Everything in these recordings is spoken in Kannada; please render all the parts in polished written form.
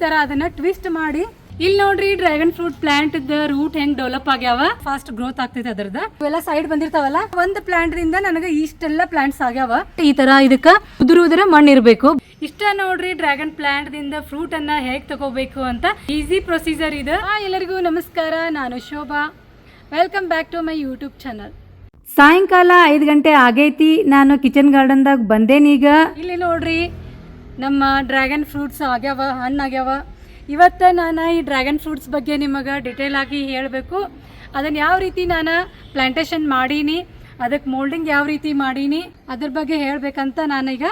ತರ ಅದನ್ನ ಟ್ವಿಸ್ಟ್ ಮಾಡಿ ಇಲ್ಲಿ ನೋಡ್ರಿ ಡ್ರ್ಯಾಗನ್ ಫ್ರೂಟ್ ಪ್ಲಾಂಟ್ ರೂಟ್ ಹೆಂಗ್ ಡೆವಲಪ್ ಆಗ್ಯಾವ, ಫಾಸ್ಟ್ ಗ್ರೋತ್ ಆಗ್ತೈತೆ ಅದ್ರದ್ದು. ಇವೆಲ್ಲ ಸೈಡ್ ಬಂದಿರ್ತಾವಲ್ಲ, ಒಂದು ಪ್ಲಾಂಟ್ ದಿಂದ ನನಗೆ ಇಷ್ಟೆಲ್ಲ ಪ್ಲಾಂಟ್ಸ್ ಆಗ್ಯಾವ. ಈ ತರ ಇದಕ್ಕ ಉದುರುವುದರ ಮಣ್ಣು ಇರಬೇಕು. ಇಷ್ಟ ನೋಡ್ರಿ ಡ್ರ್ಯಾಗನ್ ಪ್ಲಾಂಟ್ ದಿಂದ ಫ್ರೂಟ್ ಅನ್ನ ಹೇಗ್ ತಗೋಬೇಕು ಅಂತ ಈಸಿ ಪ್ರೊಸೀಜರ್ ಇದೆ. ಎಲ್ಲರಿಗೂ ನಮಸ್ಕಾರ, ನಾನು Shobha. Welcome back to my YouTube channel. ಸಾಯಂಕಾಲ 5 ಗಂಟೆ ಆಗೈತಿ. ನಾನು ಕಿಚನ್ ಗಾರ್ಡನ್ದಾಗ ಬಂದೇನೀಗ. ಇಲ್ಲಿ ನೋಡ್ರಿ ನಮ್ಮ ಡ್ರ್ಯಾಗನ್ ಫ್ರೂಟ್ಸ್ ಆಗ್ಯಾವ, ಹಣ್ಣಾಗ್ಯಾವ. ಇವತ್ತು ನಾನು ಈ ಡ್ರ್ಯಾಗನ್ ಫ್ರೂಟ್ಸ್ ಬಗ್ಗೆ ನಿಮಗೆ ಡಿಟೇಲ್ ಆಗಿ ಹೇಳಬೇಕು. ಅದನ್ನು ಯಾವ ರೀತಿ ನಾನು ಪ್ಲಾಂಟೇಶನ್ ಮಾಡೀನಿ, ಅದಕ್ಕೆ ಮೋಲ್ಡಿಂಗ್ ಯಾವ ರೀತಿ ಮಾಡೀನಿ, ಅದ್ರ ಬಗ್ಗೆ ಹೇಳಬೇಕಂತ ನಾನೀಗ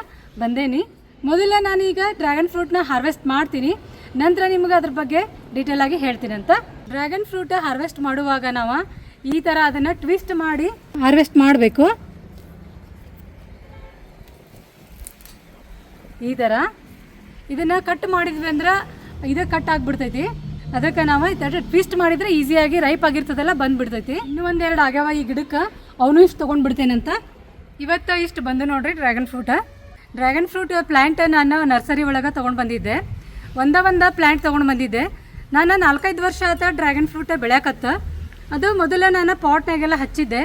ಬಂದೇನಿ. ಮೊದಲ ನಾನೀಗ ಡ್ರ್ಯಾಗನ್ ಫ್ರೂಟ್ನ ಹಾರ್ವೆಸ್ಟ್ ಮಾಡ್ತೀನಿ, ನಂತರ ನಿಮಗೆ ಅದ್ರ ಬಗ್ಗೆ ಡೀಟೇಲ್ ಆಗಿ ಹೇಳ್ತೀನಿ ಅಂತ. ಡ್ರ್ಯಾಗನ್ ಫ್ರೂಟ್ ಹಾರ್ವೆಸ್ಟ್ ಮಾಡುವಾಗ ನಾವು ಈ ಥರ ಅದನ್ನು ಟ್ವಿಸ್ಟ್ ಮಾಡಿ ಹಾರ್ವೆಸ್ಟ್ ಮಾಡಬೇಕು. ಈ ಥರ ಇದನ್ನು ಕಟ್ ಮಾಡಿದ್ವಿ ಅಂದ್ರೆ ಇದು ಕಟ್ ಆಗಿಬಿಡ್ತೈತಿ. ಅದಕ್ಕೆ ನಾವು ಇದನ್ನು ಟ್ವಿಸ್ಟ್ ಮಾಡಿದರೆ ಈಸಿಯಾಗಿ ರೈಪ್ ಆಗಿರ್ತದಲ್ಲ ಬಂದುಬಿಡ್ತೈತಿ. ಇನ್ನೂ ಒಂದೆರಡು ಆಗ್ಯಾವ ಈ ಗಿಡಕ್ಕೆ, ಅವನು ಇಷ್ಟು ತೊಗೊಂಡ್ಬಿಡ್ತೇನಂತ. ಇವತ್ತು ಇಷ್ಟು ಬಂದು ನೋಡ್ರಿ ಡ್ರ್ಯಾಗನ್ ಫ್ರೂಟ್ ಪ್ಲ್ಯಾಂಟ್ ನಾನು ನರ್ಸರಿ ಒಳಗೆ ತೊಗೊಂಡು ಬಂದಿದ್ದೆ. ಒಂದ ಪ್ಲ್ಯಾಂಟ್ ತೊಗೊಂಡು ಬಂದಿದ್ದೆ. ನಾನು 4-5 ವರ್ಷ ಆತ ಡ್ರ್ಯಾಗನ್ ಫ್ರೂಟ್ ಬೆಳೆಯಕತ್ತ. ಅದು ಮೊದಲ ನಾನು ಪಾಟ್ನಾಗೆಲ್ಲ ಹಚ್ಚಿದ್ದೆ,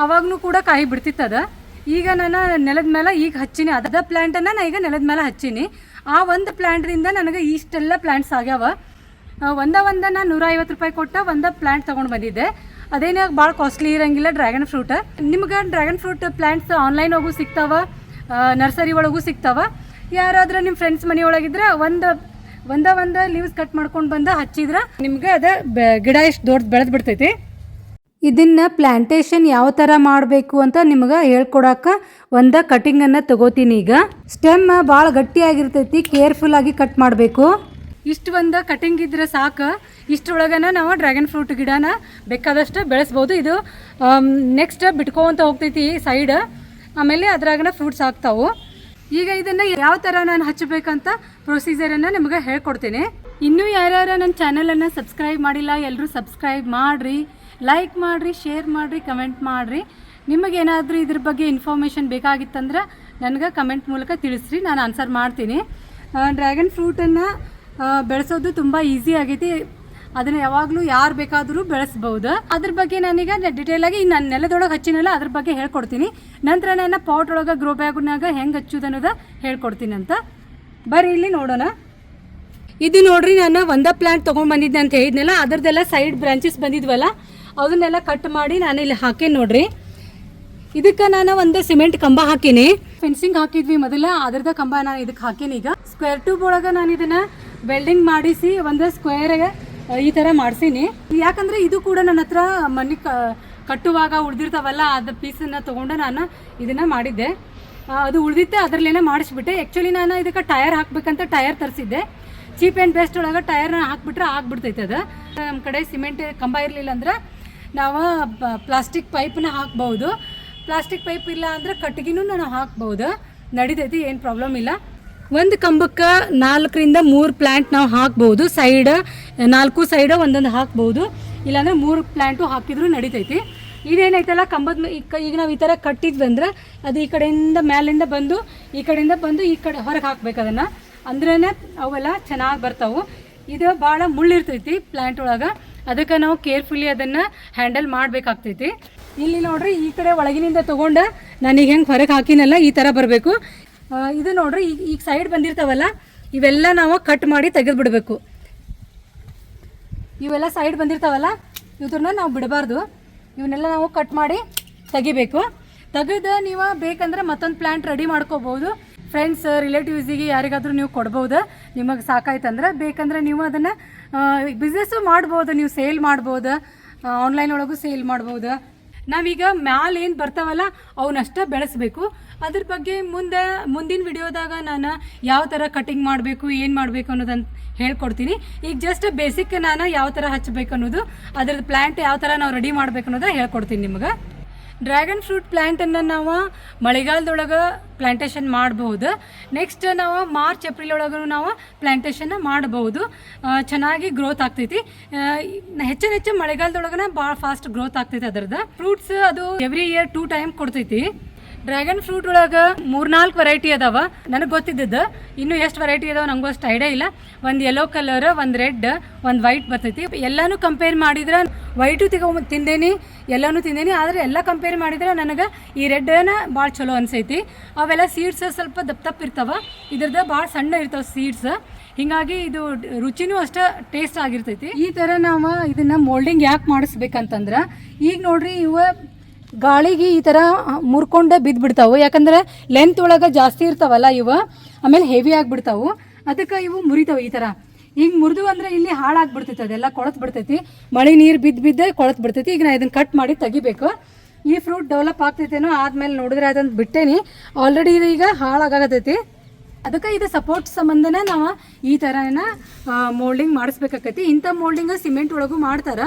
ಅವಾಗೂ ಕೂಡ ಕಾಯಿ ಬಿಡ್ತಿತ್ತದ. ಈಗ ನಾನು ನೆಲದ ಮೇಲೆ ಈಗ ಹಚ್ಚೀನಿ, ಅದ ಪ್ಲ್ಯಾಂಟನ್ನು ನಾನು ಈಗ ನೆಲದ ಮೇಲೆ ಹಚ್ಚೀನಿ. ಆ ಒಂದು ಪ್ಲ್ಯಾಂಟ್ರಿಂದ ನನಗೆ ಇಷ್ಟೆಲ್ಲ ಪ್ಲ್ಯಾಂಟ್ಸ್ ಆಗ್ಯಾವ. ನಾನು 150 ರೂಪಾಯಿ ಕೊಟ್ಟು ಒಂದು ಪ್ಲ್ಯಾಂಟ್ ತೊಗೊಂಡು ಬಂದಿದ್ದೆ. ಅದೇನಾಗ ಭಾಳ ಕಾಸ್ಟ್ಲಿ ಇರೋಂಗಿಲ್ಲ ಡ್ರ್ಯಾಗನ್ ಫ್ರೂಟ್. ನಿಮ್ಗೆ ಡ್ರ್ಯಾಗನ್ ಫ್ರೂಟ್ ಪ್ಲ್ಯಾಂಟ್ಸ್ ಆನ್ಲೈನ್ ಒಳಗೂ ಸಿಗ್ತಾವ, ನರ್ಸರಿ ಒಳಗೂ ಸಿಗ್ತಾವ. ಯಾರಾದ್ರೂ ನಿಮ್ಮ ಫ್ರೆಂಡ್ಸ್ ಮನೆಯೊಳಗಿದ್ರೆ ಒಂದು ಲೀವ್ಸ್ ಕಟ್ ಮಾಡ್ಕೊಂಡು ಬಂದು ಹಚ್ಚಿದ್ರೆ ನಿಮ್ಗೆ ಅದ ಗಿಡ ಎಷ್ಟು ದೊಡ್ಡ ಬೆಳೆದು ಬಿಡ್ತೈತಿ. ಇದನ್ನ ಪ್ಲಾಂಟೇಶನ್ ಯಾವ ಥರ ಮಾಡಬೇಕು ಅಂತ ನಿಮ್ಗೆ ಹೇಳ್ಕೊಡಕ್ಕೆ ಒಂದು ಕಟಿಂಗನ್ನು ತಗೋತೀನಿ. ಈಗ ಸ್ಟೆಮ್ ಭಾಳ ಗಟ್ಟಿಯಾಗಿರ್ತೈತಿ, ಕೇರ್ಫುಲ್ಲಾಗಿ ಕಟ್ ಮಾಡಬೇಕು. ಇಷ್ಟು ಒಂದು ಕಟಿಂಗ್ ಇದ್ರೆ ಸಾಕು. ಇಷ್ಟರೊಳಗನ ನಾವು ಡ್ರ್ಯಾಗನ್ ಫ್ರೂಟ್ ಗಿಡನ ಬೇಕಾದಷ್ಟು ಬೆಳೆಸ್ಬೋದು. ಇದು ನೆಕ್ಸ್ಟ್ ಬಿಟ್ಕೊಂತ ಹೋಗ್ತೈತಿ ಸೈಡ್, ಆಮೇಲೆ ಅದ್ರಾಗನ ಫ್ರೂಟ್ಸ್ ಆಗ್ತಾವು. ಈಗ ಇದನ್ನು ಯಾವ ಥರ ನಾನು ಹಚ್ಚಬೇಕಂತ ಪ್ರೊಸೀಜರನ್ನು ನಿಮಗೆ ಹೇಳ್ಕೊಡ್ತೀನಿ. ಇನ್ನೂ ಯಾರ್ಯಾರು ನನ್ನ ಚಾನಲನ್ನು ಸಬ್ಸ್ಕ್ರೈಬ್ ಮಾಡಿಲ್ಲ, ಎಲ್ಲರೂ ಸಬ್ಸ್ಕ್ರೈಬ್ ಮಾಡಿರಿ, ಲೈಕ್ ಮಾಡಿರಿ, ಶೇರ್ ಮಾಡಿರಿ, ಕಮೆಂಟ್ ಮಾಡಿರಿ. ನಿಮಗೇನಾದರೂ ಇದ್ರ ಬಗ್ಗೆ ಇನ್ಫಾರ್ಮೇಷನ್ ಬೇಕಾಗಿತ್ತಂದ್ರೆ ನನಗೆ ಕಮೆಂಟ್ ಮೂಲಕ ತಿಳಿಸ್ರಿ, ನಾನು ಆನ್ಸರ್ ಮಾಡ್ತೀನಿ. ಡ್ರ್ಯಾಗನ್ ಫ್ರೂಟನ್ನು ಬೆಳೆಸೋದು ತುಂಬ ಈಸಿ ಆಗೈತಿ. ಅದನ್ನು ಯಾವಾಗಲೂ ಯಾರು ಬೇಕಾದರೂ ಬೆಳೆಸ್ಬೋದು. ಅದ್ರ ಬಗ್ಗೆ ನಾನೀಗ ಡಿಟೇಲಾಗಿ ನಾನು ನೆಲದೊಳಗೆ ಹಚ್ಚಿನಲ್ಲ ಅದ್ರ ಬಗ್ಗೆ ಹೇಳ್ಕೊಡ್ತೀನಿ. ನಂತರ ನಾನು ಪಾಟ್ ಒಳಗೆ ಗ್ರೋ ಬ್ಯಾಗ್ನಾಗ ಹೆಂಗೆ ಹಚ್ಚೋದು ಅನ್ನೋದು ಹೇಳ್ಕೊಡ್ತೀನಿ ಅಂತ. ಬರ್ರಿ ಇಲ್ಲಿ ನೋಡೋಣ. ಇದು ನೋಡ್ರಿ, ನಾನು ಒಂದ ಪ್ಲ್ಯಾಂಟ್ ತೊಗೊಂಡು ಬಂದಿದ್ದೆ ಅಂತ ಹೇಳಿದ್ನಲ್ಲ, ಅದರದ್ದೆಲ್ಲ ಸೈಡ್ ಬ್ರಾಂಚಸ್ ಬಂದಿದ್ವಲ್ಲ ಅದನ್ನೆಲ್ಲ ಕಟ್ ಮಾಡಿ ನಾನು ಇಲ್ಲಿ ಹಾಕೇನಿ ನೋಡ್ರಿ. ಇದಕ್ಕೆ ನಾನು ಒಂದು ಸಿಮೆಂಟ್ ಕಂಬ ಹಾಕೀನಿ. ಫೆನ್ಸಿಂಗ್ ಹಾಕಿದ್ವಿ ಮೊದಲ, ಅದ್ರದ ಕಂಬ ನಾನು ಇದಕ್ಕೆ ಹಾಕೀನಿ. ಈಗ ಸ್ಕ್ವೇರ್ ಟ್ಯೂಬ್ ಒಳಗೆ ನಾನು ಇದನ್ನು ವೆಲ್ಡಿಂಗ್ ಮಾಡಿಸಿ ಒಂದು ಸ್ಕ್ವೇರ್ಗೆ ಈ ಥರ ಮಾಡಿಸೀನಿ. ಯಾಕಂದರೆ ಇದು ಕೂಡ ನನ್ನ ಹತ್ರ ಮನೆ ಕಟ್ಟುವಾಗ ಉಳಿದಿರ್ತಾವಲ್ಲ, ಅದು ಪೀಸನ್ನು ತೊಗೊಂಡು ನಾನು ಇದನ್ನು ಮಾಡಿದ್ದೆ. ಅದು ಉಳಿದಿತ್ತೆ, ಅದರಲ್ಲೇನೆ ಮಾಡಿಸ್ಬಿಟ್ಟೆ. ಆ್ಯಕ್ಚುಲಿ ನಾನು ಇದಕ್ಕೆ ಟಯರ್ ಹಾಕಬೇಕಂತ ಟಯರ್ ತರಿಸಿದ್ದೆ. ಚೀಪ್ ಆ್ಯಂಡ್ ಬೆಸ್ಟ್ ಒಳಗೆ ಟಯರ್ನ ಹಾಕ್ಬಿಟ್ರೆ ಆಗ್ಬಿಡ್ತೈತೆ. ಅದು ನಮ್ಮ ಕಡೆ ಸಿಮೆಂಟ್ ಕಂಬ ಇರಲಿಲ್ಲ ಅಂದ್ರೆ ನಾವು ಪ್ಲಾಸ್ಟಿಕ್ ಪೈಪನ್ನ ಹಾಕ್ಬೋದು. ಪ್ಲಾಸ್ಟಿಕ್ ಪೈಪ್ ಇಲ್ಲ ಅಂದ್ರೆ ಕಟ್ಟಿಗೆನೂ ನಾವು ಹಾಕ್ಬೋದು, ನಡಿತೈತಿ, ಏನು ಪ್ರಾಬ್ಲಮ್ ಇಲ್ಲ. ಒಂದು ಕಂಬಕ್ಕೆ 4ರಿಂದ 3 ಪ್ಲ್ಯಾಂಟ್ ನಾವು ಹಾಕ್ಬೋದು. ಸೈಡ್ 4 ಸೈಡ್ ಒಂದೊಂದು ಹಾಕ್ಬೋದು, ಇಲ್ಲಾಂದ್ರೆ 3 ಪ್ಲ್ಯಾಂಟು ಹಾಕಿದ್ರು ನಡಿತೈತಿ. ಇದೇನೈತಲ್ಲ ಕಂಬದ ಈಗ ನಾವು ಈ ಥರ ಕಟ್ಟಿದ್ವಿ ಅಂದ್ರೆ ಅದು ಈ ಕಡೆಯಿಂದ ಮೇಲಿಂದ ಬಂದು ಈ ಕಡೆಯಿಂದ ಬಂದು ಈ ಕಡೆ ಹೊರಗೆ ಹಾಕ್ಬೇಕು. ಅದನ್ನು ಅಂದ್ರೇ ಅವೆಲ್ಲ ಚೆನ್ನಾಗಿ ಬರ್ತಾವೆ. ಇದು ಭಾಳ ಮುಳ್ಳಿರ್ತೈತಿ ಪ್ಲ್ಯಾಂಟ್ ಒಳಗೆ, ಅದಕ್ಕೆ ನಾವು ಕೇರ್ಫುಲಿ ಅದನ್ನು ಹ್ಯಾಂಡಲ್ ಮಾಡಬೇಕಾಗ್ತೈತಿ. ಇಲ್ಲಿ ನೋಡ್ರಿ, ಈ ಕಡೆ ಒಳಗಿನಿಂದ ತೊಗೊಂಡು ನಾನೀಗ ಹೆಂಗೆ ಹೊರಗೆ ಹಾಕಿನಲ್ಲ ಈ ಥರ ಬರಬೇಕು. ಇದು ನೋಡ್ರಿ, ಈಗ ಸೈಡ್ ಬಂದಿರ್ತಾವಲ್ಲ ಇವೆಲ್ಲ ನಾವು ಕಟ್ ಮಾಡಿ ತೆಗೆದುಬಿಡ್ಬೇಕು. ಇವೆಲ್ಲ ಸೈಡ್ ಬಂದಿರ್ತಾವಲ್ಲ ಇವ್ರನ್ನ ನಾವು ಬಿಡಬಾರ್ದು, ಇವನ್ನೆಲ್ಲ ನಾವು ಕಟ್ ಮಾಡಿ ತೆಗಿಬೇಕು. ತೆಗೆದು ನೀವು ಬೇಕಂದ್ರೆ ಮತ್ತೊಂದು ಪ್ಲ್ಯಾಂಟ್ ರೆಡಿ ಮಾಡ್ಕೋಬೋದು. ಫ್ರೆಂಡ್ಸ್ ರಿಲೇಟಿವ್ಸಿಗೆ ಯಾರಿಗಾದರೂ ನೀವು ಕೊಡ್ಬೋದು, ನಿಮಗೆ ಸಾಕಾಯ್ತಂದ್ರೆ. ಬೇಕಂದ್ರೆ ನೀವು ಅದನ್ನು ಬಿಸ್ನೆಸ್ಸು ಮಾಡ್ಬೋದು, ನೀವು ಸೇಲ್ ಮಾಡ್ಬೋದು, ಆನ್ಲೈನ್ ಒಳಗೂ ಸೇಲ್ ಮಾಡ್ಬೋದು. ನಾವೀಗ ಮ್ಯಾಲೆ ಏನು ಬರ್ತಾವಲ್ಲ ಅವನ್ನಷ್ಟೇ ಬೆಳೆಸಬೇಕು. ಅದ್ರ ಬಗ್ಗೆ ಮುಂದಿನ ವಿಡಿಯೋದಾಗ ನಾನು ಯಾವ ಥರ ಕಟಿಂಗ್ ಮಾಡಬೇಕು, ಏನು ಮಾಡಬೇಕು ಅನ್ನೋದಂತ ಹೇಳ್ಕೊಡ್ತೀನಿ. ಈಗ ಜಸ್ಟ್ ಬೇಸಿಕ್ ನಾನು ಯಾವ ಥರ ಹಚ್ಚಬೇಕು ಅನ್ನೋದು, ಅದ್ರದ್ದು ಪ್ಲ್ಯಾಂಟ್ ಯಾವ ಥರ ನಾವು ರೆಡಿ ಮಾಡಬೇಕು ಅನ್ನೋದು ಹೇಳ್ಕೊಡ್ತೀನಿ ನಿಮ್ಗೆ. ಡ್ರ್ಯಾಗನ್ ಫ್ರೂಟ್ ಪ್ಲ್ಯಾಂಟನ್ನು ನಾವು ಮಳೆಗಾಲದೊಳಗೆ ಪ್ಲಾಂಟೇಶನ್ ಮಾಡಬಹುದು. ನೆಕ್ಸ್ಟ್ ನಾವು ಮಾರ್ಚ್ ಏಪ್ರಿಲ್ ಒಳಗೂ ನಾವು ಪ್ಲಾಂಟೇಶನ್ನ ಮಾಡಬಹುದು. ಚೆನ್ನಾಗಿ ಗ್ರೋತ್ ಆಗ್ತೈತಿ. ಹೆಚ್ಚು ಮಳೆಗಾಲದೊಳಗನ ಭಾಳ ಫಾಸ್ಟ್ ಗ್ರೋತ್ ಆಗ್ತೈತಿ. ಅದರದ್ದು ಫ್ರೂಟ್ಸ್ ಅದು ಎವ್ರಿ ಇಯರ್ 2 ಟೈಮ್ ಕೊಡ್ತೈತಿ. ಡ್ರ್ಯಾಗನ್ ಫ್ರೂಟ್ ಒಳಗೆ 3-4 ವೆರೈಟಿ ಅದಾವ. ನನಗೆ ಗೊತ್ತಿದ್ದದ್ದು ಇನ್ನೂ ಎಷ್ಟು ವೆರೈಟಿ ಅದಾವ ನನಗೂ ಅಷ್ಟು ಐಡಿಯಾ ಇಲ್ಲ. ಒಂದು ಯೆಲ್ಲೋ ಕಲರ್, ಒಂದು ರೆಡ್, ಒಂದು ವೈಟ್ ಬರ್ತೈತಿ. ಎಲ್ಲನೂ ಕಂಪೇರ್ ಮಾಡಿದ್ರೆ ವೈಟು ತಿಂದೇನಿ, ಎಲ್ಲನೂ ತಿಂದೇನಿ. ಆದರೆ ಎಲ್ಲ ಕಂಪೇರ್ ಮಾಡಿದ್ರೆ ನನಗೆ ಈ ರೆಡ್ನ ಭಾಳ ಚಲೋ ಅನಿಸೈತಿ. ಅವೆಲ್ಲ ಸೀಡ್ಸ್ ಸ್ವಲ್ಪ ದಪ್ಪ ಇರ್ತಾವೆ, ಇದ್ರದ್ದು ಭಾಳ ಸಣ್ಣ ಇರ್ತಾವೆ ಸೀಡ್ಸ್. ಹೀಗಾಗಿ ಇದು ರುಚಿನೂ ಅಷ್ಟೇ ಟೇಸ್ಟ್ ಆಗಿರ್ತೈತಿ. ಈ ಥರ ನಾವು ಇದನ್ನು ಮೋಲ್ಡಿಂಗ್ ಯಾಕೆ ಮಾಡಿಸ್ಬೇಕಂತಂದ್ರೆ, ಈಗ ನೋಡ್ರಿ ಇವು ಗಾಳಿಗೆ ಈ ಥರ ಮುರ್ಕೊಂಡೆ ಬಿದ್ದುಬಿಡ್ತಾವೆ. ಯಾಕಂದ್ರೆ ಲೆಂತ್ ಒಳಗೆ ಜಾಸ್ತಿ ಇರ್ತಾವಲ್ಲ ಇವು, ಆಮೇಲೆ ಹೆವಿ ಆಗಿಬಿಡ್ತಾವೆ. ಅದಕ್ಕೆ ಇವು ಮುರಿತಾವೆ ಈ ಥರ. ಈಗ ಮುರಿದು ಅಂದರೆ ಇಲ್ಲಿ ಹಾಳಾಗ್ಬಿಡ್ತೈತಿ, ಅದೆಲ್ಲ ಕೊಳತು ಬಿಡ್ತೈತಿ. ಮಳೆ ನೀರು ಬಿದ್ದೇ ಕೊಳತು ಬಿಡ್ತೈತಿ. ಈಗ ನಾ ಇದನ್ನು ಕಟ್ ಮಾಡಿ ತೆಗಿಬೇಕು. ಈ ಫ್ರೂಟ್ ಡೆವಲಪ್ ಆಗ್ತೈತೇನೋ ಆದಮೇಲೆ ನೋಡಿದ್ರೆ ಅದನ್ನು ಬಿಟ್ಟೇನಿ. ಆಲ್ರೆಡಿ ಇದು ಈಗ ಹಾಳಾಗತೈತಿ. ಅದಕ್ಕೆ ಇದು ಸಪೋರ್ಟ್ ಸಂಬಂಧನ ನಾವು ಈ ಥರನ ಮೋಲ್ಡಿಂಗ್ ಮಾಡಿಸ್ಬೇಕಾಕೈತಿ. ಇಂಥ ಮೋಲ್ಡಿಂಗ್ ಸಿಮೆಂಟ್ ಒಳಗೂ ಮಾಡ್ತಾರೆ,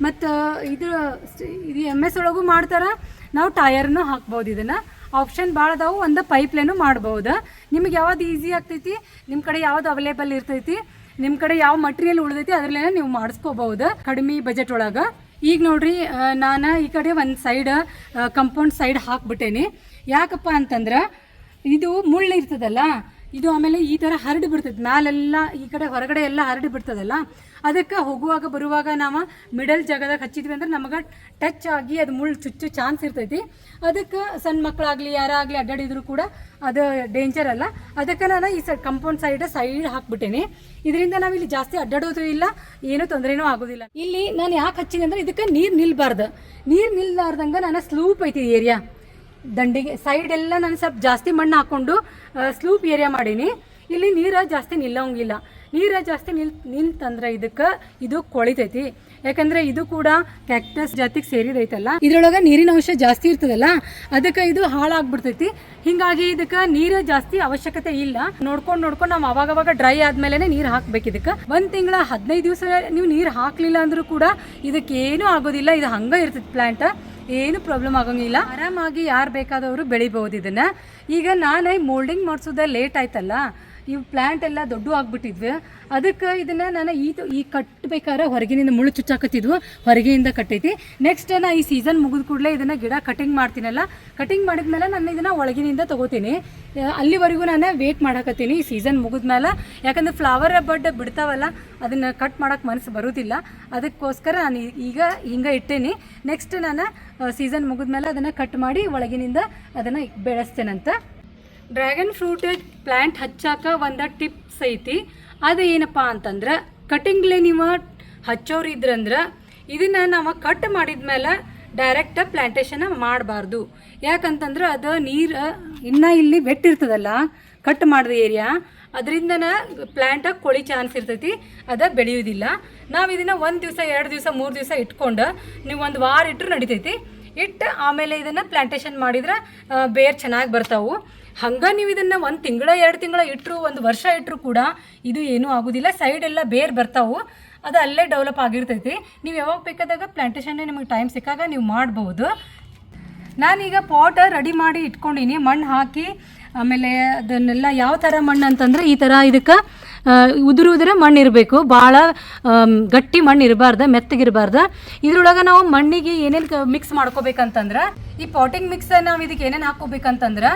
ಮತ್ತು ಇದು MS ಒಳಗೂ ಮಾಡ್ತಾರೆ. ನಾವು ಟಯರ್ನೂ ಹಾಕ್ಬೋದು. ಇದನ್ನು ಆಪ್ಷನ್ ಭಾಳ ಅದಾವು. ಒಂದು ಪೈಪ್ಲೈನು ಮಾಡ್ಬೋದು. ನಿಮ್ಗೆ ಯಾವ್ದು ಈಸಿ ಆಗ್ತೈತಿ, ನಿಮ್ಮ ಕಡೆ ಯಾವ್ದು ಅವೈಲೇಬಲ್ ಇರ್ತೈತಿ, ನಿಮ್ಮ ಕಡೆ ಯಾವ ಮಟೀರಿಯಲ್ ಉಳಿದೈತಿ ಅದರಲ್ಲೇ ನೀವು ಮಾಡಿಸ್ಕೋಬಹುದು ಕಡಿಮೆ ಬಜೆಟ್ ಒಳಗೆ. ಈಗ ನೋಡ್ರಿ, ನಾನು ಈ ಕಡೆ ಒಂದು ಸೈಡ್ ಕಂಪೌಂಡ್ ಸೈಡ್ ಹಾಕ್ಬಿಟ್ಟೇನಿ. ಯಾಕಪ್ಪ ಅಂತಂದ್ರೆ ಇದು ಮುಳ್ಳು ಇರ್ತದಲ್ಲ, ಇದು ಆಮೇಲೆ ಈ ಥರ ಹರಡಿ ಬಿಡ್ತದೆ ಮ್ಯಾಲೆಲ್ಲ, ಈ ಕಡೆ ಹೊರಗಡೆ ಎಲ್ಲ ಹರಡಿ ಬಿಡ್ತದಲ್ಲ. ಅದಕ್ಕೆ ಹೋಗುವಾಗ ಬರುವಾಗ ನಾವು ಮಿಡಲ್ ಜಾಗದಾಗ ಹಚ್ಚಿದ್ವಿ ಅಂದ್ರೆ ನಮಗೆ ಟಚ್ ಆಗಿ ಅದು ಮುಳ್ಳು ಚುಚ್ಚು ಚಾನ್ಸ್ ಇರ್ತೈತಿ. ಅದಕ್ಕೆ ಸಣ್ಣ ಮಕ್ಕಳಾಗಲಿ ಯಾರಾಗಲಿ ಅಡ್ಡಾಡಿದ್ರು ಕೂಡ ಅದು ಡೇಂಜರ್ ಅಲ್ಲ. ಅದಕ್ಕೆ ನಾನು ಈ ಕಂಪೌಂಡ್ ಸೈಡ್ ಹಾಕ್ಬಿಟ್ಟೇನೆ. ಇದರಿಂದ ನಾವು ಇಲ್ಲಿ ಜಾಸ್ತಿ ಅಡ್ಡಾಡೋದು ಇಲ್ಲ, ಏನೂ ತೊಂದರೆನೂ ಆಗೋದಿಲ್ಲ. ಇಲ್ಲಿ ನಾನು ಯಾಕೆ ಹಚ್ಚಿದೆ ಅಂದರೆ ಇದಕ್ಕೆ ನೀರು ನಿಲ್ಬಾರ್ದು. ನೀರು ನಿಲ್ಲಾರ್ದಂಗೆ ನಾನು ಸ್ಲೂಪ್ ಐತಿ ಏರಿಯಾ ದಂಡಿಗೆ ಸೈಡ್ ಎಲ್ಲ ನಾನು ಸ್ವಲ್ಪ ಜಾಸ್ತಿ ಮಣ್ಣು ಹಾಕ್ಕೊಂಡು ಸ್ಲೂಪ್ ಏರಿಯಾ ಮಾಡೀನಿ. ಇಲ್ಲಿ ನೀರು ಜಾಸ್ತಿ ನಿಲ್ಲೋಂಗಿಲ್ಲ. ನೀರು ಜಾಸ್ತಿ ನಿಲ್ತಂದ್ರೆ ಇದಕ್ಕೆ ಇದು ಕೊಳಿತೈತಿ. ಯಾಕಂದರೆ ಇದು ಕೂಡ ಕ್ಯಾಕ್ಟಸ್ ಜಾತಿಗೆ ಸೇರಿದೈತಲ್ಲ, ಇದ್ರೊಳಗೆ ನೀರಿನ ಅಂಶ ಜಾಸ್ತಿ ಇರ್ತದಲ್ಲ, ಅದಕ್ಕೆ ಇದು ಹಾಳಾಗ್ಬಿಡ್ತೈತಿ. ಹೀಗಾಗಿ ಇದಕ್ಕೆ ನೀರು ಜಾಸ್ತಿ ಅವಶ್ಯಕತೆ ಇಲ್ಲ. ನೋಡ್ಕೊಂಡು ನಾವು ಅವಾಗವಾಗ ಡ್ರೈ ಆದ್ಮೇಲೆ ನೀರು ಹಾಕ್ಬೇಕು. ಇದಕ್ಕೆ 1 ತಿಂಗಳ 15 ದಿವಸ ನೀವು ನೀರು ಹಾಕಲಿಲ್ಲ ಅಂದರೂ ಕೂಡ ಇದಕ್ಕೇನು ಆಗೋದಿಲ್ಲ. ಇದು ಹಂಗೆ ಇರ್ತೈತಿ ಪ್ಲ್ಯಾಂಟ್, ಏನು ಪ್ರಾಬ್ಲಮ್ ಆಗೋಂಗಿಲ್ಲ. ಆರಾಮಾಗಿ ಯಾರು ಬೇಕಾದವರು ಬೆಳಿಬಹುದು ಇದನ್ನು. ಈಗ ನಾನು ಮೋಲ್ಡಿಂಗ್ ಮಾಡಿಸೋದ ಲೇಟ್ ಆಯ್ತಲ್ಲ, ಇವು ಪ್ಲ್ಯಾಂಟ್ ಎಲ್ಲ ದೊಡ್ಡ ಆಗಿಬಿಟ್ಟಿದ್ವಿ. ಅದಕ್ಕೆ ಇದನ್ನು ನಾನು ಈ ಕಟ್ಟಬೇಕಾದ್ರೆ ಹೊರಗಿನಿಂದ ಮುಳ್ಳು ಚುಚ್ಚಾಕತ್ತಿದ್ವು, ಹೊರಗಿನಿಂದ ಕಟ್ಟೈತಿ. ನೆಕ್ಸ್ಟ್ ನಾನು ಈ ಸೀಸನ್ ಮುಗಿದ ಕೂಡಲೇ ಇದನ್ನು ಗಿಡ ಕಟಿಂಗ್ ಮಾಡ್ತೀನಲ್ಲ, ಕಟಿಂಗ್ ಮಾಡಿದ್ಮೇಲೆ ನಾನು ಇದನ್ನು ಒಳಗಿನಿಂದ ತೊಗೋತೀನಿ. ಅಲ್ಲಿವರೆಗೂ ನಾನು ವೇಟ್ ಮಾಡಕತ್ತೀನಿ ಈ ಸೀಸನ್ ಮುಗಿದ್ಮೇಲೆ. ಯಾಕಂದರೆ ಫ್ಲವರ್ ಬಡ್ ಬಿಡ್ತಾವಲ್ಲ, ಅದನ್ನು ಕಟ್ ಮಾಡೋಕ್ಕೆ ಮನಸ್ಸು ಬರೋದಿಲ್ಲ. ಅದಕ್ಕೋಸ್ಕರ ನಾನು ಈಗ ಹಿಂಗೆ ಇಟ್ಟೇನಿ. ನೆಕ್ಸ್ಟ್ ನಾನು ಸೀಸನ್ ಮುಗಿದ್ಮೇಲೆ ಅದನ್ನು ಕಟ್ ಮಾಡಿ ಒಳಗಿನಿಂದ ಅದನ್ನು ಬೆಳೆಸ್ತೇನಂತ. ಡ್ರ್ಯಾಗನ್ ಫ್ರೂಟ್ ಪ್ಲ್ಯಾಂಟ್ ಹಚ್ಚಾಕ ಒಂದು ಟಿಪ್ಸ್ ಐತಿ. ಅದು ಏನಪ್ಪ ಅಂತಂದ್ರೆ, ಕಟಿಂಗ್ಲೆ ನೀವು ಹಚ್ಚೋರು ಇದ್ರಂದ್ರೆ ಇದನ್ನು ನಾವು ಕಟ್ ಮಾಡಿದ್ಮೇಲೆ ಡೈರೆಕ್ಟ್ ಪ್ಲ್ಯಾಂಟೇಷನ್ ಮಾಡಬಾರ್ದು. ಯಾಕಂತಂದ್ರೆ ಅದು ನೀರು ಇನ್ನೂ ಇಲ್ಲಿ ವೆಟ್ ಇರ್ತದಲ್ಲ ಕಟ್ ಮಾಡಿದ ಏರಿಯಾ, ಅದರಿಂದನ ಪ್ಲ್ಯಾಂಟ್ ಕೊಳಿ ಚಾನ್ಸ್ ಇರ್ತೈತಿ, ಅದು ಬೆಳೆಯೋದಿಲ್ಲ. ನಾವು ಇದನ್ನು 1 ದಿವಸ 2 ದಿವಸ 3 ದಿವಸ ಇಟ್ಕೊಂಡು ನೀವು 1 ವಾರ ಇಟ್ಟರು ನಡಿತೈತಿ. ಆಮೇಲೆ ಇದನ್ನು ಪ್ಲ್ಯಾಂಟೇಷನ್ ಮಾಡಿದ್ರೆ ಬೇರ್ ಚೆನ್ನಾಗಿ ಬರ್ತಾವೆ. ಹಂಗೆ ನೀವು ಇದನ್ನು 1 ತಿಂಗಳ 2 ತಿಂಗಳ ಇಟ್ಟರು 1 ವರ್ಷ ಇಟ್ಟರು ಕೂಡ ಇದು ಏನೂ ಆಗೋದಿಲ್ಲ. ಸೈಡ್ ಎಲ್ಲ ಬೇರ್ ಬರ್ತಾವೆ, ಅದು ಅಲ್ಲೇ ಡೆವಲಪ್ ಆಗಿರ್ತೈತಿ. ನೀವು ಯಾವಾಗ ಬೇಕಾದಾಗ ಪ್ಲ್ಯಾಂಟೇಷನ್ನೇ ನಿಮಗೆ ಟೈಮ್ ಸಿಕ್ಕಾಗ ನೀವು ಮಾಡ್ಬೋದು. ನಾನೀಗ ಪಾಟ್ ರೆಡಿ ಮಾಡಿ ಇಟ್ಕೊಂಡೀನಿ, ಮಣ್ಣು ಹಾಕಿ. ಆಮೇಲೆ ಅದನ್ನೆಲ್ಲ ಯಾವ ಥರ ಮಣ್ಣು ಅಂತಂದರೆ ಈ ಥರ ಇದಕ್ಕೆ ಉದುರು ಮಣ್ಣು ಇರಬೇಕು, ಭಾಳ ಗಟ್ಟಿ ಮಣ್ಣು ಇರಬಾರ್ದು, ಮೆತ್ತಗಿರಬಾರ್ದು. ಇದ್ರೊಳಗೆ ನಾವು ಮಣ್ಣಿಗೆ ಏನೇನು ಮಿಕ್ಸ್ ಮಾಡ್ಕೋಬೇಕಂತಂದ್ರೆ, ಈ ಪಾಟಿಂಗ್ ಮಿಕ್ಸ್ ನಾವು ಇದಕ್ಕೆ ಏನೇನು ಹಾಕ್ಕೋಬೇಕಂತಂದ್ರೆ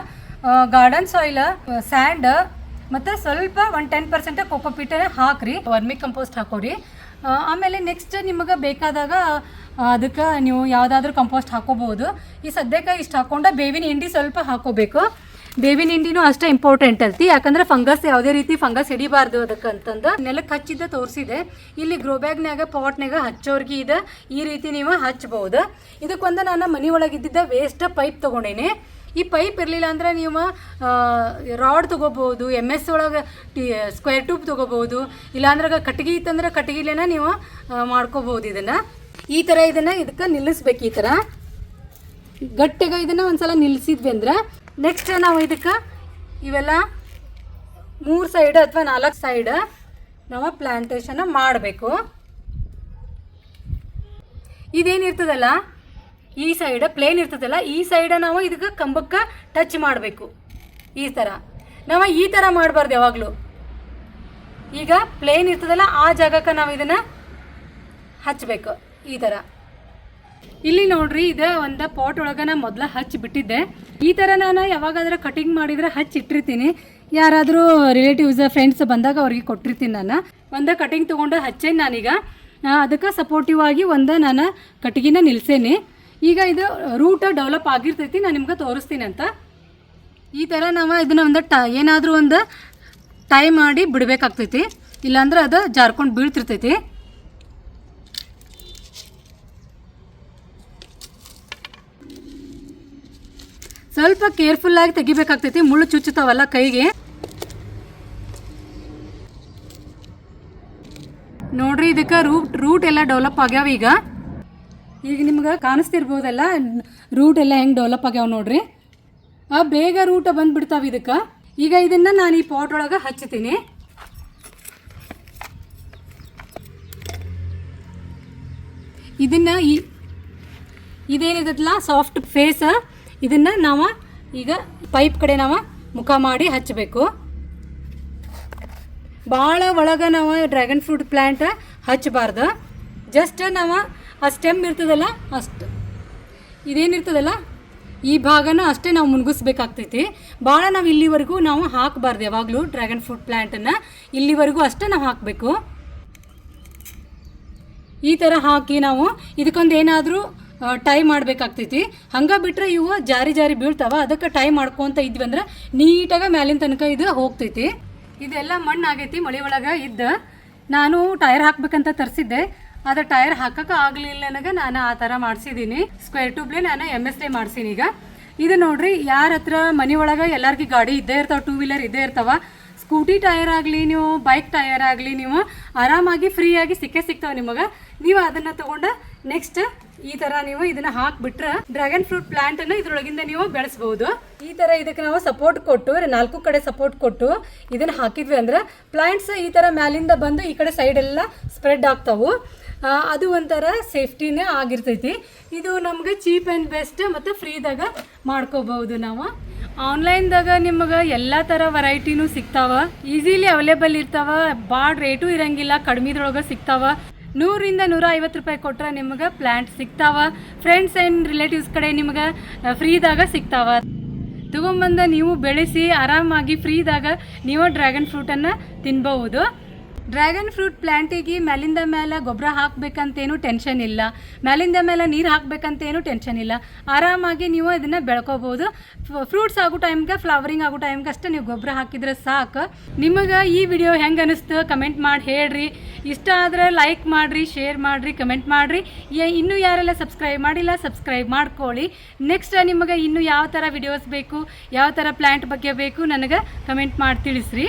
ಗಾರ್ಡನ್ ಸಾಯಿಲ್, ಸ್ಯಾಂಡ್ ಮತ್ತು ಸ್ವಲ್ಪ 10% ಕೋಕೋಪೀಟ್ ಹಾಕ್ರಿ, ವರ್ಮಿ ಕಂಪೋಸ್ಟ್ ಹಾಕೋರಿ. ಆಮೇಲೆ ನೆಕ್ಸ್ಟ್ ನಿಮಗೆ ಬೇಕಾದಾಗ ಅದಕ್ಕೆ ನೀವು ಯಾವುದಾದ್ರೂ ಕಂಪೋಸ್ಟ್ ಹಾಕೋಬೋದು. ಈ ಸದ್ಯಕ್ಕೆ ಇಷ್ಟು ಹಾಕ್ಕೊಂಡು ಬೇವಿನ ಹಿಂಡಿ ಸ್ವಲ್ಪ ಹಾಕೋಬೇಕು. ಬೇವಿನ ಹಿಂಡಿನೂ ಅಷ್ಟೇ ಇಂಪಾರ್ಟೆಂಟ್ ಐತಿ. ಯಾಕಂದ್ರೆ ಫಂಗಸ್ ಯಾವುದೇ ರೀತಿ ಫಂಗಸ್ ಹಿಡಿಬಾರ್ದು ಅದಕ್ಕಂತಂದು ನೆಲಕ್ಕೆ ಹಚ್ಚಿದ್ದ ತೋರಿಸಿದೆ. ಇಲ್ಲಿ ಗ್ರೋ ಬ್ಯಾಗ್ನಾಗ ಪಾಟ್ನಾಗ ಹಚ್ಚೋರ್ಗೆ ಇದೆ ಈ ರೀತಿ ನೀವು ಹಚ್ಬೋದು. ಇದಕ್ಕೊಂದು ನಾನು ಮನೆ ಒಳಗಿದ್ದಿದ್ದ ವೇಸ್ಟ್ ಪೈಪ್ ತೊಗೊಂಡೇನೆ. ಈ ಪೈಪ್ ಇರಲಿಲ್ಲ ಅಂದರೆ ನೀವು ರಾಡ್ ತೊಗೋಬೋದು, MS ಒಳಗೆ ಸ್ಕ್ವೇರ್ ಟ್ಯೂಬ್ ತೊಗೋಬೋದು. ಇಲ್ಲಾಂದ್ರೆ ಕಟ್ಟಿಗೆ ಇತ್ತಂದ್ರೆ ಕಟ್ಟಿಗೆಲೇನ ನೀವು ಮಾಡ್ಕೋಬೋದು. ಇದನ್ನು ಈ ಥರ ಇದಕ್ಕೆ ನಿಲ್ಲಿಸ್ಬೇಕು. ಈ ಥರ ಗಟ್ಟಿಗೆ ಇದನ್ನು ಒಂದು ಸಲ ನಿಲ್ಲಿಸಿದ್ವಿ ಅಂದ್ರೆ ನೆಕ್ಸ್ಟ್ ನಾವು ಇದಕ್ಕೆ ಇವೆಲ್ಲ 3 ಸೈಡ್ ಅಥವಾ 4 ಸೈಡ್ ನಾವು ಪ್ಲ್ಯಾಂಟೇಷನ್ ಮಾಡಬೇಕು. ಇದೇನಿರ್ತದಲ್ಲ ಈ ಸೈಡ್ ಪ್ಲೇನ್ ಇರ್ತದಲ್ಲ, ಈ ಸೈಡ್ ನಾವು ಇದಕ್ಕೆ ಕಂಬಕ್ಕೆ ಟಚ್ ಮಾಡಬೇಕು. ಈ ಥರ ನಾವು ಈ ಥರ ಮಾಡಬಾರ್ದು ಯಾವಾಗಲೂ. ಈಗ ಪ್ಲೇನ್ ಇರ್ತದಲ್ಲ ಆ ಜಾಗಕ್ಕೆ ನಾವು ಇದನ್ನು ಹಚ್ಚಬೇಕು ಈ ಥರ. ಇಲ್ಲಿ ನೋಡ್ರಿ, ಇದು ಒಂದು ಪಾಟ್ ಒಳಗೆ ನಾನು ಮೊದಲು ಹಚ್ಚಿ ಬಿಟ್ಟಿದ್ದೆ. ಈ ಥರ ನಾನು ಯಾವಾಗಾದ್ರೂ ಕಟಿಂಗ್ ಮಾಡಿದರೆ ಹಚ್ಚಿಟ್ಟಿರ್ತೀನಿ. ಯಾರಾದರೂ ರಿಲೇಟಿವ್ಸ್ ಫ್ರೆಂಡ್ಸ್ ಬಂದಾಗ ಅವ್ರಿಗೆ ಕೊಟ್ಟಿರ್ತೀನಿ. ನಾನು ಒಂದು ಕಟಿಂಗ್ ತೊಗೊಂಡು ಹಚ್ಚೇನಿ. ನಾನೀಗ ಅದಕ್ಕೆ ಸಪೋರ್ಟಿವ್ ಆಗಿ ನಾನು ಕಟ್ಟಿಗೆನ ನಿಲ್ಸೇನಿ. ಈಗ ಇದು ರೂಟ್ ಡೆವಲಪ್ ಆಗಿರ್ತೈತಿ, ನಾನು ನಿಮ್ಗೆ ತೋರಿಸ್ತೀನಿ ಅಂತ. ಈ ಥರ ನಾವು ಇದನ್ನು ಒಂದು ಏನಾದರೂ ಒಂದು ಟೈ ಮಾಡಿ ಬಿಡಬೇಕಾಗ್ತೈತಿ, ಇಲ್ಲಾಂದ್ರೆ ಅದು ಜಾರ್ಕೊಂಡು ಬೀಳ್ತಿರ್ತೈತಿ. ಸ್ವಲ್ಪ ಕೇರ್ಫುಲ್ಲಾಗಿ ತೆಗಿಬೇಕಾಗ್ತೈತಿ, ಮುಳ್ಳು ಚುಚ್ಚುತ್ತಾವಲ್ಲ ಕೈಗೆ. ನೋಡ್ರಿ, ಇದಕ್ಕೆ ರೂಟ್ ಎಲ್ಲ ಡೆವಲಪ್ ಆಗ್ಯಾವ. ಈಗ ನಿಮ್ಗೆ ಕಾಣಿಸ್ತಿರ್ಬೋದಲ್ಲ ರೂಟ್ ಎಲ್ಲ ಹೆಂಗೆ ಡೆವಲಪ್ ಆಗ್ಯಾವ ನೋಡ್ರಿ. ಬೇಗ ರೂಟ್ ಬಂದುಬಿಡ್ತಾವೆ ಇದಕ್ಕೆ. ಈಗ ಇದನ್ನು ನಾನು ಈ ಪಾಟ್ ಒಳಗೆ ಹಚ್ತೀನಿ. ಇದನ್ನು ಇದೇನಿದಲ್ಲ ಸಾಫ್ಟ್ ಫೇಸ್, ಇದನ್ನು ನಾವು ಈಗ ಪೈಪ್ ಕಡೆ ನಾವು ಮುಖ ಮಾಡಿ ಹಚ್ಚಬೇಕು. ಭಾಳ ಒಳಗೆ ನಾವು ಡ್ರ್ಯಾಗನ್ ಫ್ರೂಟ್ ಪ್ಲ್ಯಾಂಟ್ ಹಚ್ಚಬಾರ್ದು. ಜಸ್ಟ್ ನಾವು ಆ ಸ್ಟೆಮ್ ಇರ್ತದಲ್ಲ ಅಷ್ಟು, ಇದೇನಿರ್ತದಲ್ಲ ಈ ಭಾಗನ ಅಷ್ಟೇ ನಾವು ಮುನ್ಗಿಸ್ಬೇಕಾಗ್ತೈತಿ. ಭಾಳ ನಾವು ಇಲ್ಲಿವರೆಗೂ ನಾವು ಹಾಕಬಾರ್ದು. ಯಾವಾಗಲೂ ಡ್ರ್ಯಾಗನ್ ಫ್ರೂಟ್ ಪ್ಲ್ಯಾಂಟನ್ನು ಇಲ್ಲಿವರೆಗೂ ಅಷ್ಟೇ ನಾವು ಹಾಕಬೇಕು. ಈ ಥರ ಹಾಕಿ ನಾವು ಇದಕ್ಕೊಂದು ಏನಾದರೂ ಟೈ ಮಾಡಬೇಕಾಗ್ತೈತಿ. ಹಂಗೆ ಬಿಟ್ಟರೆ ಇವು ಜಾರಿ ಬೀಳ್ತಾವ. ಅದಕ್ಕೆ ಟೈ ಮಾಡ್ಕೊತ ಇದ್ವಿ ಅಂದ್ರೆ ನೀಟಾಗಿ ಮ್ಯಾಲಿನ ತನಕ ಇದು ಹೋಗ್ತೈತಿ. ಇದೆಲ್ಲ ಮಣ್ಣು ಆಗೈತಿ ಮಳೆ ಒಳಗೆ ಇದ್ದು. ನಾನು ಟೈರ್ ಹಾಕ್ಬೇಕಂತ ತರಿಸಿದ್ದೆ, ಆದರೆ ಟೈರ್ ಹಾಕಕ್ಕೆ ಆಗಲಿಲ್ಲ ನನಗೆ. ನಾನು ಆ ಥರ ಮಾಡಿಸಿದ್ದೀನಿ. ಸ್ಕ್ವೇರ್ ಟ್ಯೂಬ್ಲೇ ನಾನು MS ಮಾಡ್ಸೀನಿ. ಈಗ ಇದು ನೋಡ್ರಿ, ಯಾರ ಹತ್ರ ಮನೆ ಒಳಗೆ ಎಲ್ಲರಿಗೂ ಗಾಡಿ ಇದ್ದೇ ಇರ್ತಾವೆ, 2 ವೀಲರ್ ಇದ್ದೇ ಇರ್ತಾವೆ. ಸ್ಕೂಟಿ ಟೈರ್ ಆಗಲಿ, ನೀವು ಬೈಕ್ ಟೈರ್ ಆಗಲಿ, ನೀವು ಆರಾಮಾಗಿ ಫ್ರೀಯಾಗಿ ಸಿಗ್ತಾವೆ ನಿಮಗೆ. ನೀವು ಅದನ್ನು ತೊಗೊಂಡು ನೆಕ್ಸ್ಟ್ ಈ ಥರ ನೀವು ಇದನ್ನು ಹಾಕಿಬಿಟ್ರೆ ಡ್ರ್ಯಾಗನ್ ಫ್ರೂಟ್ ಪ್ಲ್ಯಾಂಟನ್ನು ಇದ್ರೊಳಗಿಂದ ನೀವು ಬೆಳೆಸ್ಬೋದು. ಈ ಥರ ಇದಕ್ಕೆ ನಾವು ಸಪೋರ್ಟ್ ಕೊಟ್ಟು 4 ಕಡೆ ಸಪೋರ್ಟ್ ಕೊಟ್ಟು ಇದನ್ನು ಹಾಕಿದ್ವಿ ಅಂದ್ರೆ ಪ್ಲ್ಯಾಂಟ್ಸ್ ಈ ಥರ ಮ್ಯಾಲಿಂದ ಬಂದು ಈ ಕಡೆ ಸೈಡೆಲ್ಲ ಸ್ಪ್ರೆಡ್ ಆಗ್ತಾವೆ. ಅದು ಒಂಥರ ಸೇಫ್ಟಿನೇ ಆಗಿರ್ತೈತಿ. ಇದು ನಮ್ಗೆ ಚೀಪ್ ಆ್ಯಂಡ್ ಬೆಸ್ಟ್ ಮತ್ತು ಫ್ರೀದಾಗ ಮಾಡ್ಕೋಬಹುದು. ನಾವು ಆನ್ಲೈನ್ದಾಗ ನಿಮಗೆ ಎಲ್ಲ ಥರ ವೆರೈಟಿನೂ ಸಿಗ್ತಾವೆ, ಈಸಿಲಿ ಅವೈಲೇಬಲ್ ಇರ್ತಾವೆ. ಭಾಳ ರೇಟು ಇರೋಂಗಿಲ್ಲ, ಕಡಿಮೆದ್ರೊಳಗೆ ಸಿಗ್ತಾವೆ. 100 ರಿಂದ 150 ರೂಪಾಯಿ ಕೊಟ್ಟರೆ ನಿಮಗೆ ಪ್ಲ್ಯಾಂಟ್ ಸಿಗ್ತಾವೆ. ಫ್ರೆಂಡ್ಸ್ ಆ್ಯಂಡ್ ರಿಲೇಟಿವ್ಸ್ ಕಡೆ ನಿಮಗೆ ಫ್ರೀದಾಗ ಸಿಗ್ತಾವೆ. ತೊಗೊಂಬಂದು ನೀವು ಬೆಳೆಸಿ ಆರಾಮಾಗಿ ಫ್ರೀದಾಗ ನೀವು ಡ್ರ್ಯಾಗನ್ ಫ್ರೂಟನ್ನು ತಿನ್ಬಹುದು. ಡ್ರ್ಯಾಗನ್ ಫ್ರೂಟ್ ಪ್ಲ್ಯಾಂಟಿಗೆ ಮೇಲಿಂದ ಮೇಲೆ ಗೊಬ್ಬರ ಹಾಕಬೇಕಂತೇನು ಟೆನ್ಷನ್ ಇಲ್ಲ, ಮೇಲಿಂದ ಮೇಲೆ ನೀರು ಹಾಕಬೇಕಂತೇನು ಟೆನ್ಷನ್ ಇಲ್ಲ. ಆರಾಮಾಗಿ ನೀವು ಇದನ್ನು ಬೆಳ್ಕೋಬೋದು. ಫ್ರೂಟ್ಸ್ ಆಗೋ ಟೈಮ್ಗೆ, ಫ್ಲವರಿಂಗ್ ಆಗೋ ಟೈಮ್ಗೆ ಅಷ್ಟೇ ನೀವು ಗೊಬ್ಬರ ಹಾಕಿದ್ರೆ ಸಾಕು. ನಿಮಗೆ ಈ ವಿಡಿಯೋ ಹೆಂಗೆ ಅನಿಸ್ತು ಕಮೆಂಟ್ ಮಾಡಿ ಹೇಳ್ರಿ. ಇಷ್ಟ ಆದರೆ ಲೈಕ್ ಮಾಡಿರಿ, ಶೇರ್ ಮಾಡಿರಿ, ಕಮೆಂಟ್ ಮಾಡಿರಿ. ಇನ್ನೂ ಯಾರೆಲ್ಲ ಸಬ್ಸ್ಕ್ರೈಬ್ ಮಾಡಿಲ್ಲ ಸಬ್ಸ್ಕ್ರೈಬ್ ಮಾಡ್ಕೊಳ್ಳಿ. ನೆಕ್ಸ್ಟ್ ನಿಮಗೆ ಇನ್ನೂ ಯಾವ ಥರ ವಿಡಿಯೋಸ್ ಬೇಕು, ಯಾವ ಥರ ಪ್ಲ್ಯಾಂಟ್ ಬಗ್ಗೆ ಬೇಕು ನನಗೆ ಕಮೆಂಟ್ ಮಾಡಿ ತಿಳಿಸ್ರಿ.